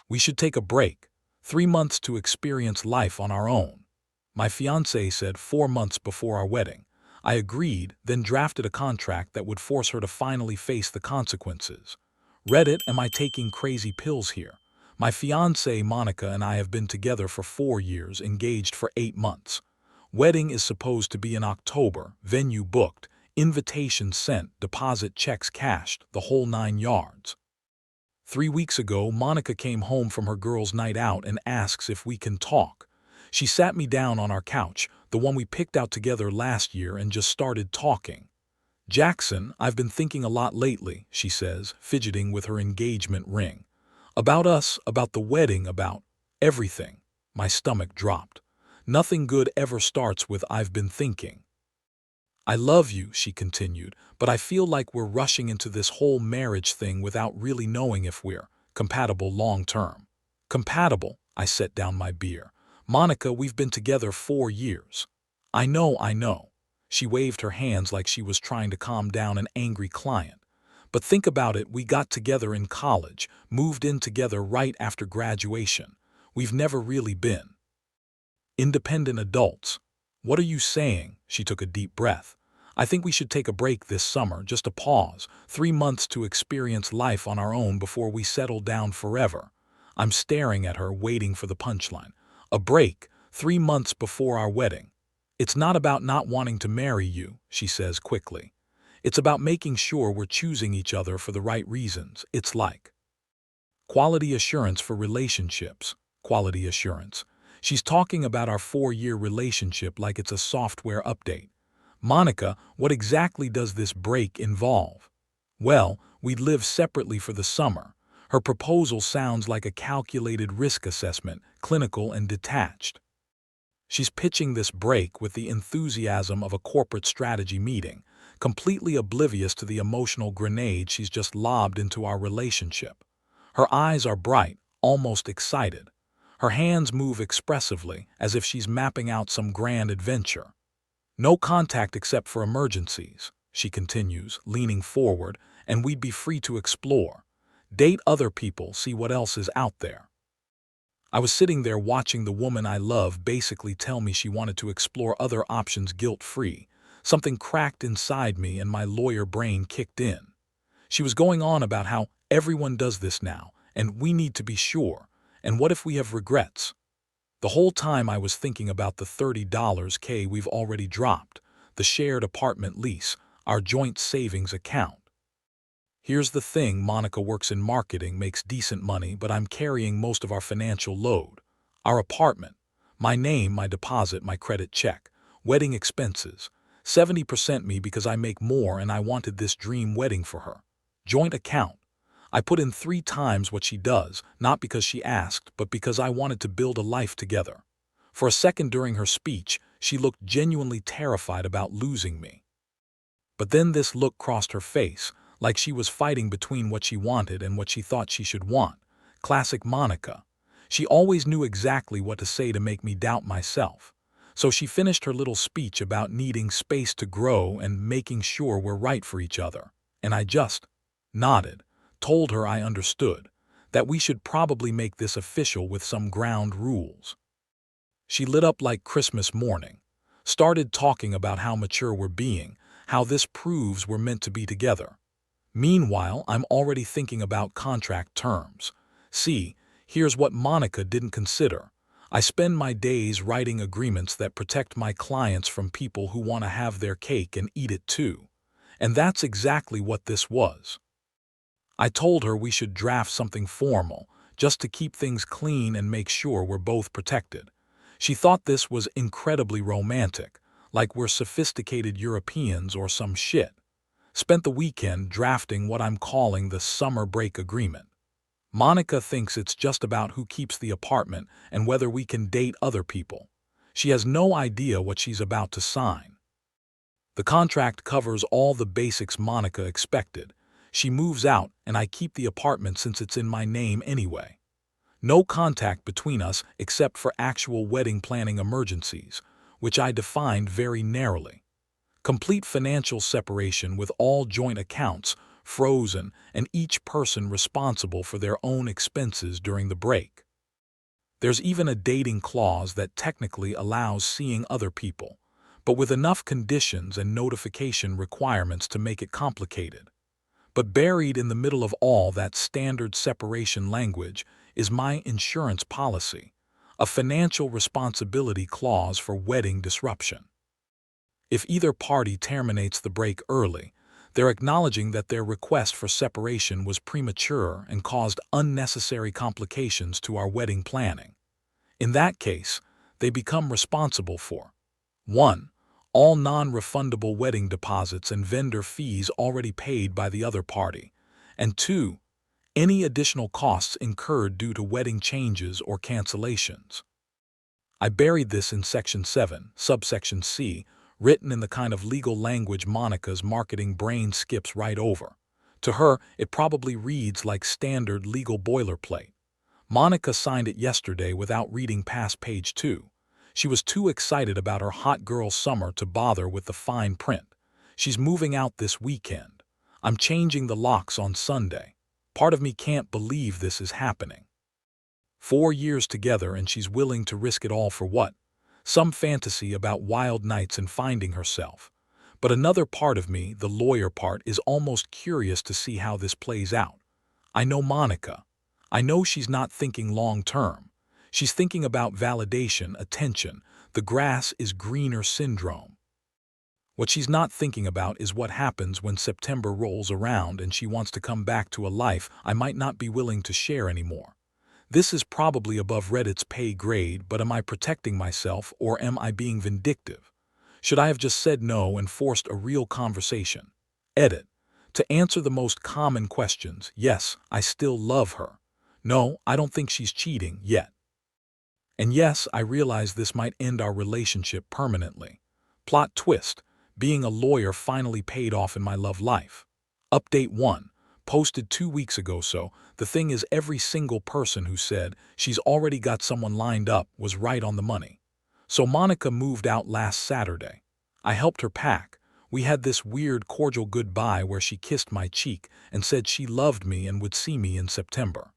We should take a break. 3 months to experience life on our own. My fiancée said 4 months before our wedding. I agreed, then drafted a contract that would force her to finally face the consequences. Reddit, am I taking crazy pills here? My fiancée Monica and I have been together for 4 years, engaged for 8 months. Wedding is supposed to be in October, venue booked, invitation sent, deposit checks cashed, the whole 9 yards. 3 weeks ago, Monica came home from her girls' night out and asks if we can talk. She sat me down on our couch, the one we picked out together last year, and just started talking. Jackson, I've been thinking a lot lately, she says, fidgeting with her engagement ring. About us, about the wedding, about everything. My stomach dropped. Nothing good ever starts with "I've been thinking." I love you, she continued, but I feel like we're rushing into this whole marriage thing without really knowing if we're compatible long term. Compatible, I set down my beer. Monica, we've been together 4 years. I know. She waved her hands like she was trying to calm down an angry client. But think about it, we got together in college, moved in together right after graduation. We've never really been independent adults. What are you saying? She took a deep breath. I think we should take a break this summer, just a pause, 3 months to experience life on our own before we settle down forever. I'm staring at her, waiting for the punchline. A break, 3 months before our wedding. It's not about not wanting to marry you, she says quickly. It's about making sure we're choosing each other for the right reasons. It's like quality assurance for relationships. Quality assurance. She's talking about our 4-year relationship like it's a software update. Monica, what exactly does this break involve? Well, we'd live separately for the summer. Her proposal sounds like a calculated risk assessment, clinical and detached. She's pitching this break with the enthusiasm of a corporate strategy meeting, completely oblivious to the emotional grenade she's just lobbed into our relationship. Her eyes are bright, almost excited. Her hands move expressively, as if she's mapping out some grand adventure. No contact except for emergencies, she continues, leaning forward, and we'd be free to explore. Date other people, see what else is out there. I was sitting there watching the woman I love basically tell me she wanted to explore other options guilt-free. Something cracked inside me and my lawyer brain kicked in. She was going on about how everyone does this now, and we need to be sure. And what if we have regrets? The whole time I was thinking about the $30K we've already dropped, the shared apartment lease, our joint savings account. Here's the thing, Monica works in marketing, makes decent money, but I'm carrying most of our financial load. Our apartment, my name, my deposit, my credit check, wedding expenses. 70% me because I make more and I wanted this dream wedding for her. Joint account. I put in 3 times what she does, not because she asked, but because I wanted to build a life together. For a second during her speech, she looked genuinely terrified about losing me. But then this look crossed her face, like she was fighting between what she wanted and what she thought she should want. Classic Monica. She always knew exactly what to say to make me doubt myself. So she finished her little speech about needing space to grow and making sure we're right for each other. And I just nodded. Told her I understood, that we should probably make this official with some ground rules. She lit up like Christmas morning, started talking about how mature we're being, how this proves we're meant to be together. Meanwhile, I'm already thinking about contract terms. See, here's what Monica didn't consider. I spend my days writing agreements that protect my clients from people who want to have their cake and eat it too. And that's exactly what this was. I told her we should draft something formal, just to keep things clean and make sure we're both protected. She thought this was incredibly romantic, like we're sophisticated Europeans or some shit. Spent the weekend drafting what I'm calling the summer break agreement. Monica thinks it's just about who keeps the apartment and whether we can date other people. She has no idea what she's about to sign. The contract covers all the basics Monica expected. She moves out, and I keep the apartment since it's in my name anyway. No contact between us except for actual wedding planning emergencies, which I defined very narrowly. Complete financial separation with all joint accounts, frozen, and each person responsible for their own expenses during the break. There's even a dating clause that technically allows seeing other people, but with enough conditions and notification requirements to make it complicated. But buried in the middle of all that standard separation language is my insurance policy, a financial responsibility clause for wedding disruption. If either party terminates the break early, they're acknowledging that their request for separation was premature and caused unnecessary complications to our wedding planning. In that case, they become responsible for 1. All non-refundable wedding deposits and vendor fees already paid by the other party, and 2. Any additional costs incurred due to wedding changes or cancellations. I buried this in Section 7, subsection C, written in the kind of legal language Monica's marketing brain skips right over. To her, it probably reads like standard legal boilerplate. Monica signed it yesterday without reading past page 2. She was too excited about her hot girl summer to bother with the fine print. She's moving out this weekend. I'm changing the locks on Sunday. Part of me can't believe this is happening. 4 years together and she's willing to risk it all for what? Some fantasy about wild nights and finding herself. But another part of me, the lawyer part, is almost curious to see how this plays out. I know Monica. I know she's not thinking long-term. She's thinking about validation, attention, the grass is greener syndrome. What she's not thinking about is what happens when September rolls around and she wants to come back to a life I might not be willing to share anymore. This is probably above Reddit's pay grade, but am I protecting myself or am I being vindictive? Should I have just said no and forced a real conversation? Edit. To answer the most common questions, yes, I still love her. No, I don't think she's cheating yet. And yes, I realize this might end our relationship permanently. Plot twist. Being a lawyer finally paid off in my love life. Update 1. Posted 2 weeks ago. So the thing is, every single person who said she's already got someone lined up was right on the money. So Monica moved out last Saturday. I helped her pack. We had this weird cordial goodbye where she kissed my cheek and said she loved me and would see me in September.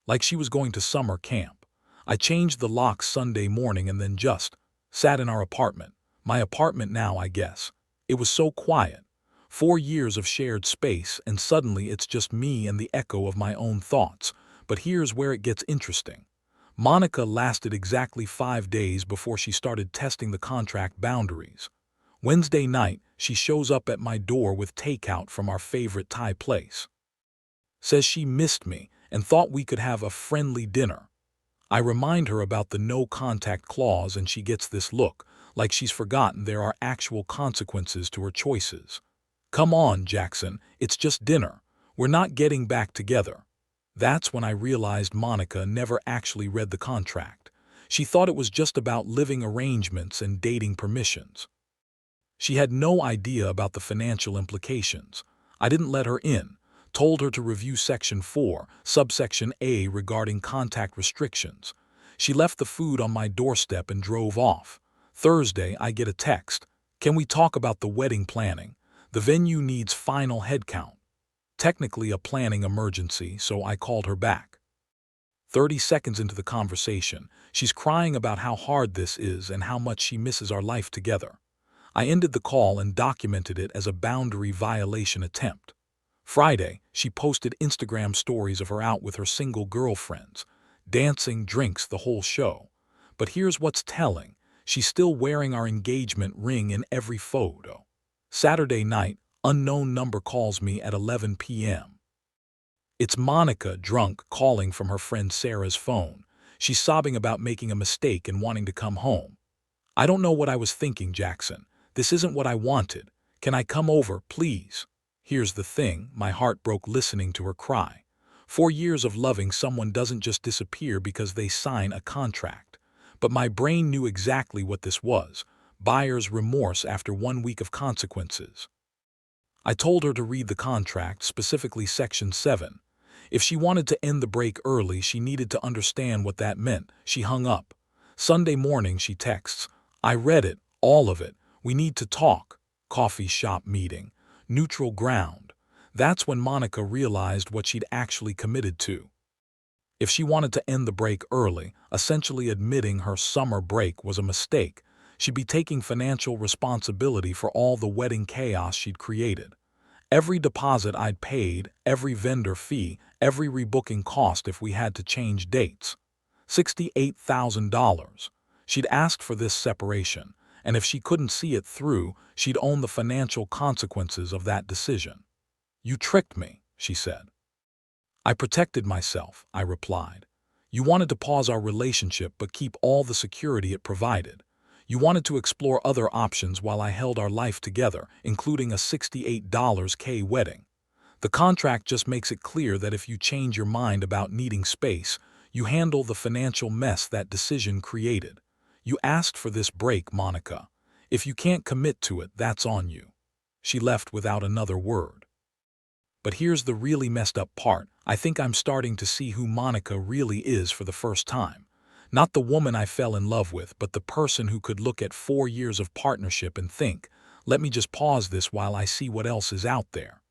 Like she was going to summer camp. I changed the locks Sunday morning and then just sat in our apartment. My apartment now, I guess. It was so quiet. 4 years of shared space, and suddenly it's just me and the echo of my own thoughts. But here's where it gets interesting. Monica lasted exactly 5 days before she started testing the contract boundaries. Wednesday night, she shows up at my door with takeout from our favorite Thai place. Says she missed me and thought we could have a friendly dinner. I remind her about the no-contact clause and she gets this look, like she's forgotten there are actual consequences to her choices. Come on, Jackson, it's just dinner. We're not getting back together. That's when I realized Monica never actually read the contract. She thought it was just about living arrangements and dating permissions. She had no idea about the financial implications. I didn't let her in, told her to review Section 4, subsection A regarding contact restrictions. She left the food on my doorstep and drove off. Thursday, I get a text. Can we talk about the wedding planning? The venue needs final headcount. Technically a planning emergency, so I called her back. 30 seconds into the conversation, she's crying about how hard this is and how much she misses our life together. I ended the call and documented it as a boundary violation attempt. Friday, she posted Instagram stories of her out with her single girlfriends, dancing, drinks, the whole show. But here's what's telling. She's still wearing our engagement ring in every photo. Saturday night, unknown number calls me at 11 p.m. It's Monica, drunk, calling from her friend Sarah's phone. She's sobbing about making a mistake and wanting to come home. I don't know what I was thinking, Jackson. This isn't what I wanted. Can I come over, please? Here's the thing, my heart broke listening to her cry. 4 years of loving someone doesn't just disappear because they sign a contract. But my brain knew exactly what this was. Buyer's remorse after 1 week of consequences. I told her to read the contract, specifically Section 7. If she wanted to end the break early, she needed to understand what that meant. She hung up. Sunday morning, she texts, I read it, all of it. We need to talk. Coffee shop meeting. Neutral ground. That's when Monica realized what she'd actually committed to. If she wanted to end the break early, essentially admitting her summer break was a mistake, she'd be taking financial responsibility for all the wedding chaos she'd created. Every deposit I'd paid, every vendor fee, every rebooking cost if we had to change dates. $68,000. She'd asked for this separation, and if she couldn't see it through, she'd own the financial consequences of that decision. "You tricked me," she said. "I protected myself," I replied. "You wanted to pause our relationship but keep all the security it provided. You wanted to explore other options while I held our life together, including a $68K wedding. The contract just makes it clear that if you change your mind about needing space, you handle the financial mess that decision created. You asked for this break, Monica. If you can't commit to it, that's on you." She left without another word. But here's the really messed up part. I think I'm starting to see who Monica really is for the first time. Not the woman I fell in love with, but the person who could look at 4 years of partnership and think, "Let me just pause this while I see what else is out there."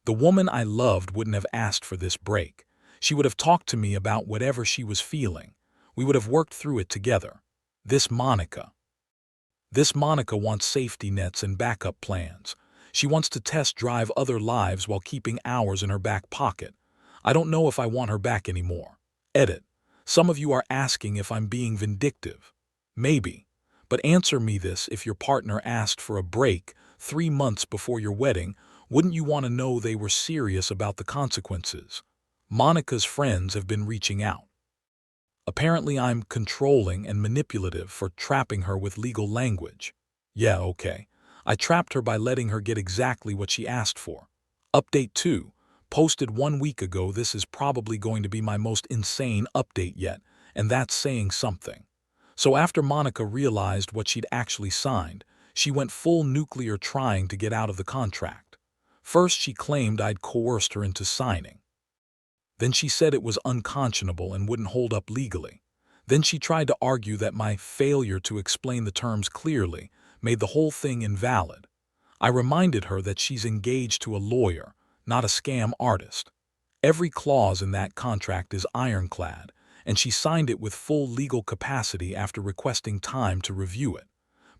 The woman I loved wouldn't have asked for this break. She would have talked to me about whatever she was feeling. We would have worked through it together. This Monica wants safety nets and backup plans. She wants to test drive other lives while keeping ours in her back pocket. I don't know if I want her back anymore. Edit. Some of you are asking if I'm being vindictive. Maybe. But answer me this: if your partner asked for a break 3 months before your wedding, wouldn't you want to know they were serious about the consequences? Monica's friends have been reaching out. Apparently I'm controlling and manipulative for trapping her with legal language. Yeah, okay. I trapped her by letting her get exactly what she asked for. Update 2. Posted 1 week ago. This is probably going to be my most insane update yet, and that's saying something. So after Monica realized what she'd actually signed, she went full nuclear trying to get out of the contract. First, she claimed I'd coerced her into signing. Then she said it was unconscionable and wouldn't hold up legally. Then she tried to argue that my failure to explain the terms clearly made the whole thing invalid. I reminded her that she's engaged to a lawyer, not a scam artist. Every clause in that contract is ironclad, and she signed it with full legal capacity after requesting time to review it.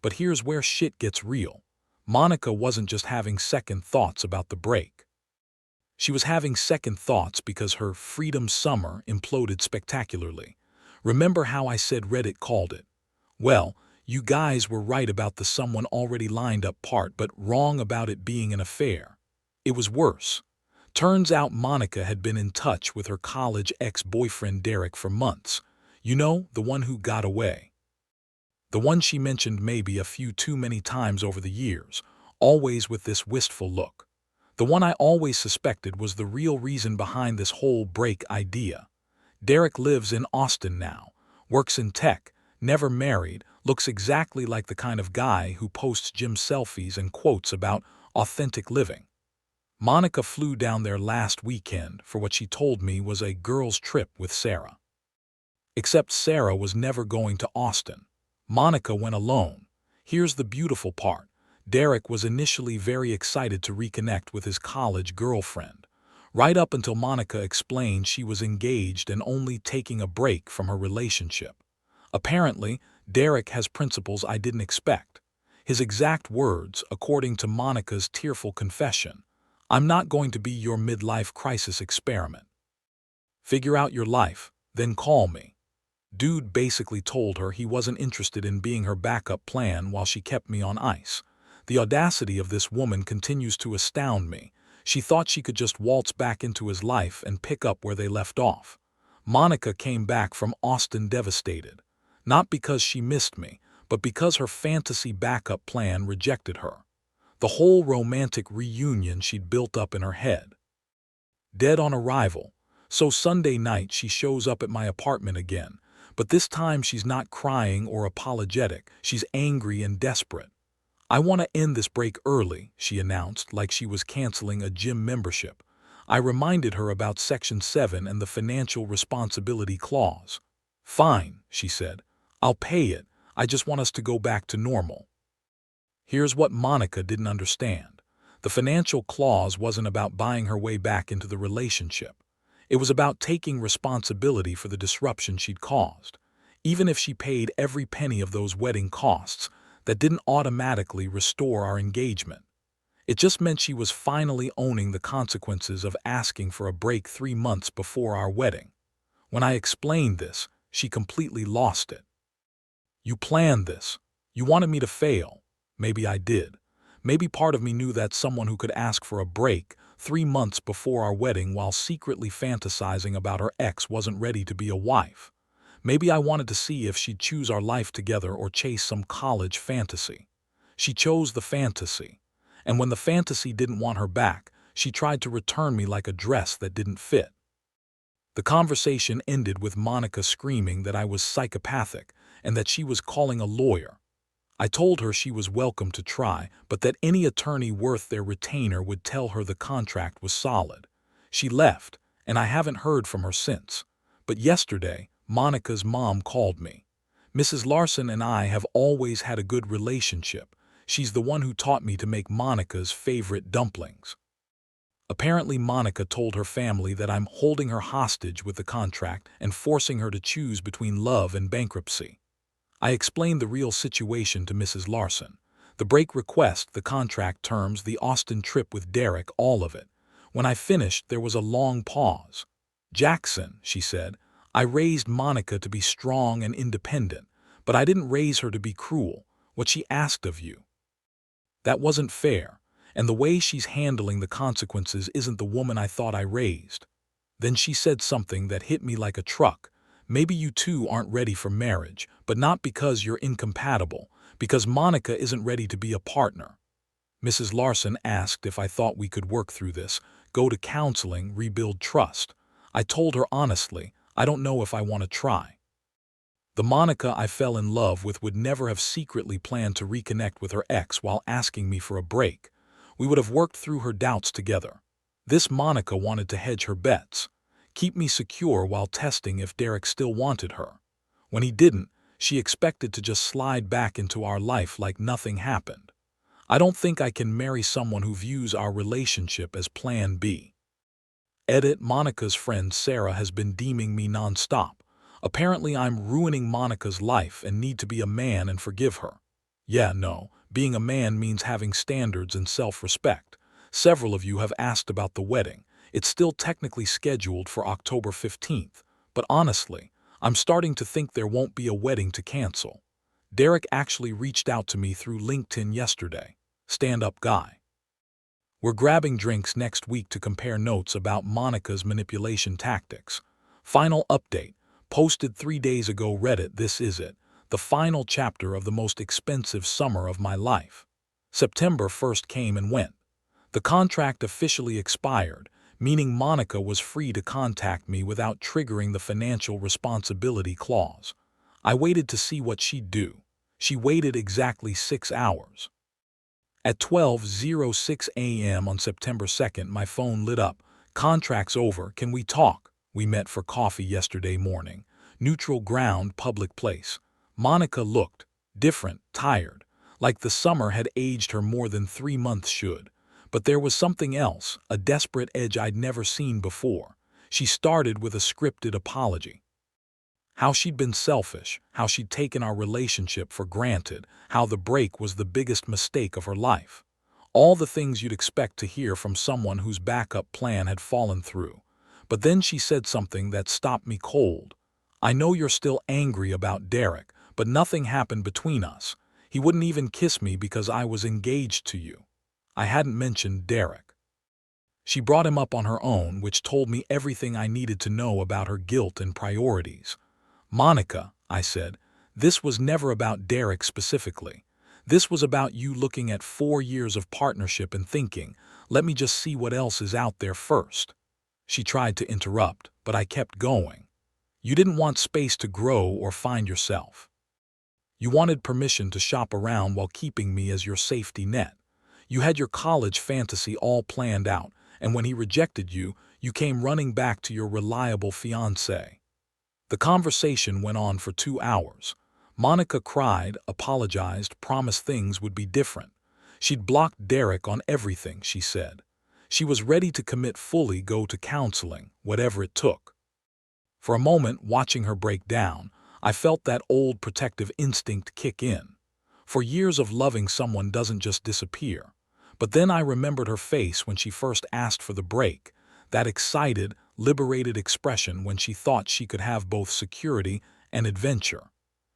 But here's where shit gets real. Monica wasn't just having second thoughts about the break. She was having second thoughts because her freedom summer imploded spectacularly. Remember how I said Reddit called it? Well, you guys were right about the someone already lined up part, but wrong about it being an affair. It was worse. Turns out Monica had been in touch with her college ex-boyfriend Derek for months. You know, the one who got away. The one she mentioned maybe a few too many times over the years, always with this wistful look. The one I always suspected was the real reason behind this whole break idea. Derek lives in Austin now, works in tech, never married, looks exactly like the kind of guy who posts gym selfies and quotes about authentic living. Monica flew down there last weekend for what she told me was a girls' trip with Sarah. Except Sarah was never going to Austin. Monica went alone. Here's the beautiful part. Derek was initially very excited to reconnect with his college girlfriend, right up until Monica explained she was engaged and only taking a break from her relationship. Apparently, Derek has principles I didn't expect. His exact words, according to Monica's tearful confession: "I'm not going to be your midlife crisis experiment. Figure out your life, then call me." Dude basically told her he wasn't interested in being her backup plan while she kept me on ice. The audacity of this woman continues to astound me. She thought she could just waltz back into his life and pick up where they left off. Monica came back from Austin devastated. Not because she missed me, but because her fantasy backup plan rejected her. The whole romantic reunion she'd built up in her head. Dead on arrival. So Sunday night she shows up at my apartment again, but this time she's not crying or apologetic, she's angry and desperate. "I want to end this break early," she announced, like she was canceling a gym membership. I reminded her about Section 7 and the financial responsibility clause. "Fine," she said. "I'll pay it. I just want us to go back to normal." Here's what Monica didn't understand. The financial clause wasn't about buying her way back into the relationship. It was about taking responsibility for the disruption she'd caused. Even if she paid every penny of those wedding costs, that didn't automatically restore our engagement. It just meant she was finally owning the consequences of asking for a break 3 months before our wedding. When I explained this, she completely lost it. "You planned this. You wanted me to fail." Maybe I did. Maybe part of me knew that someone who could ask for a break 3 months before our wedding while secretly fantasizing about her ex wasn't ready to be a wife. Maybe I wanted to see if she'd choose our life together or chase some college fantasy. She chose the fantasy. And when the fantasy didn't want her back, she tried to return me like a dress that didn't fit. The conversation ended with Monica screaming that I was psychopathic and that she was calling a lawyer. I told her she was welcome to try, but that any attorney worth their retainer would tell her the contract was solid. She left, and I haven't heard from her since. But yesterday, Monica's mom called me. "Mrs. Larson and I have always had a good relationship. She's the one who taught me to make Monica's favorite dumplings." Apparently, Monica told her family that I'm holding her hostage with the contract and forcing her to choose between love and bankruptcy. I explained the real situation to Mrs. Larson. The break request, the contract terms, the Austin trip with Derek, all of it. When I finished, there was a long pause. "Jackson," she said, "I raised Monica to be strong and independent, but I didn't raise her to be cruel. What she asked of you. That wasn't fair, and the way she's handling the consequences isn't the woman I thought I raised." Then she said something that hit me like a truck. "Maybe you two aren't ready for marriage, but not because you're incompatible, because Monica isn't ready to be a partner." Mrs. Larson asked if I thought we could work through this, go to counseling, rebuild trust. I told her honestly, I don't know if I want to try. The Monica I fell in love with would never have secretly planned to reconnect with her ex while asking me for a break. We would have worked through her doubts together. This Monica wanted to hedge her bets, keep me secure while testing if Derek still wanted her. When he didn't, she expected to just slide back into our life like nothing happened. I don't think I can marry someone who views our relationship as Plan B. Edit. Monica's friend Sarah has been deeming me nonstop. Apparently I'm ruining Monica's life and need to be a man and forgive her. Yeah, no, being a man means having standards and self-respect. Several of you have asked about the wedding. It's still technically scheduled for October 15th, but honestly, I'm starting to think there won't be a wedding to cancel. Derek actually reached out to me through LinkedIn yesterday. Stand-up guy. We're grabbing drinks next week to compare notes about Monica's manipulation tactics. Final update. Posted 3 days ago. Reddit. This is it. The final chapter of the most expensive summer of my life. September 1st came and went. The contract officially expired, meaning Monica was free to contact me without triggering the financial responsibility clause. I waited to see what she'd do. She waited exactly 6 hours. At 12:06 a.m. on September 2nd, my phone lit up. "Contract's over. Can we talk?" We met for coffee yesterday morning. Neutral ground, public place. Monica looked different, tired, like the summer had aged her more than 3 months should. But there was something else, a desperate edge I'd never seen before. She started with a scripted apology. How she'd been selfish, how she'd taken our relationship for granted, how the break was the biggest mistake of her life. All the things you'd expect to hear from someone whose backup plan had fallen through. But then she said something that stopped me cold. "I know you're still angry about Derek, but nothing happened between us. He wouldn't even kiss me because I was engaged to you." I hadn't mentioned Derek. She brought him up on her own, which told me everything I needed to know about her guilt and priorities. "Monica," I said, "this was never about Derek specifically. This was about you looking at 4 years of partnership and thinking, let me just see what else is out there first." She tried to interrupt, but I kept going. "You didn't want space to grow or find yourself. You wanted permission to shop around while keeping me as your safety net. You had your college fantasy all planned out, and when he rejected you, you came running back to your reliable fiancé." The conversation went on for 2 hours. Monica cried, apologized, promised things would be different. She'd blocked Derek on everything, she said. She was ready to commit fully, go to counseling, whatever it took. For a moment, watching her break down, I felt that old protective instinct kick in. For years of loving someone doesn't just disappear. But then I remembered her face when she first asked for the break, that excited, liberated expression when she thought she could have both security and adventure.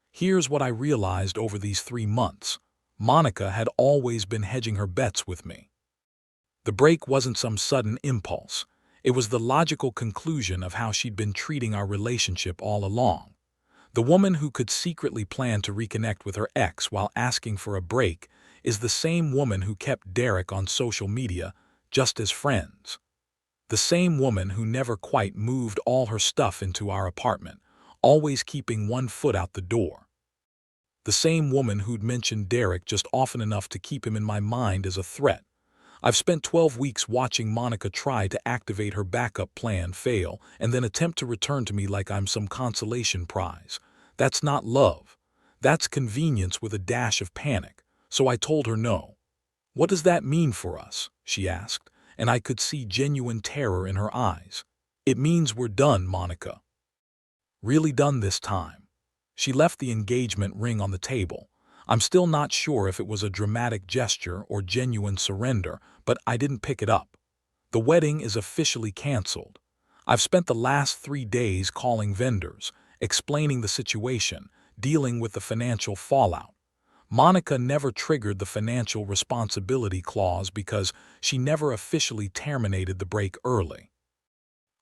Here's what I realized over these 3 months. Monica had always been hedging her bets with me. The break wasn't some sudden impulse. It was the logical conclusion of how she'd been treating our relationship all along. The woman who could secretly plan to reconnect with her ex while asking for a break is the same woman who kept Derek on social media just as friends. The same woman who never quite moved all her stuff into our apartment, always keeping one foot out the door. The same woman who'd mentioned Derek just often enough to keep him in my mind as a threat. I've spent 12 weeks watching Monica try to activate her backup plan, fail, and then attempt to return to me like I'm some consolation prize. That's not love. That's convenience with a dash of panic. So I told her no. "What does that mean for us?" she asked, and I could see genuine terror in her eyes. "It means we're done, Monica. Really done this time." She left the engagement ring on the table. I'm still not sure if it was a dramatic gesture or genuine surrender, but I didn't pick it up. The wedding is officially canceled. I've spent the last 3 days calling vendors, explaining the situation, dealing with the financial fallout. Monica never triggered the financial responsibility clause because she never officially terminated the break early.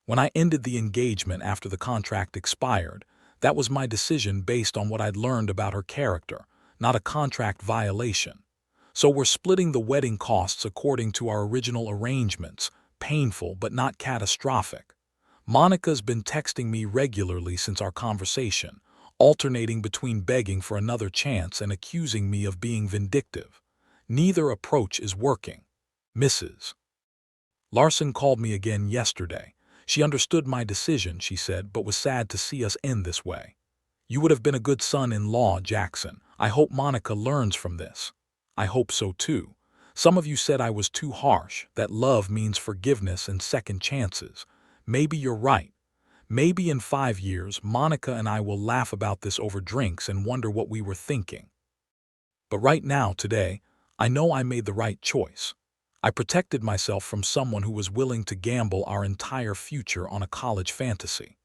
When I ended the engagement after the contract expired, that was my decision based on what I'd learned about her character, not a contract violation. So we're splitting the wedding costs according to our original arrangements, painful but not catastrophic. Monica's been texting me regularly since our conversation, alternating between begging for another chance and accusing me of being vindictive. Neither approach is working. Mrs. Larson called me again yesterday. She understood my decision, she said, but was sad to see us end this way. "You would have been a good son-in-law, Jackson. I hope Monica learns from this." "I hope so too. Some of you said I was too harsh, that love means forgiveness and second chances. Maybe you're right. Maybe in 5 years, Monica and I will laugh about this over drinks and wonder what we were thinking. But right now, today, I know I made the right choice. I protected myself from someone who was willing to gamble our entire future on a college fantasy.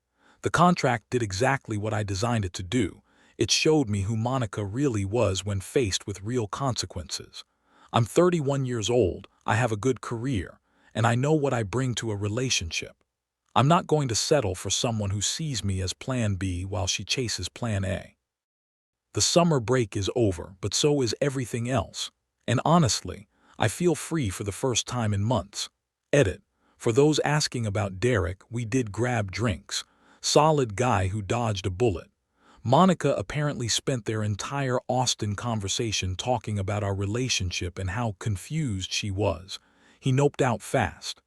The contract did exactly what I designed it to do. It showed me who Monica really was when faced with real consequences. I'm 31 years old, I have a good career, and I know what I bring to a relationship. I'm not going to settle for someone who sees me as Plan B while she chases Plan A. The summer break is over, but so is everything else. And honestly, I feel free for the first time in months. Edit. For those asking about Derek, we did grab drinks. Solid guy who dodged a bullet. Monica apparently spent their entire Austin conversation talking about our relationship and how confused she was. He noped out fast.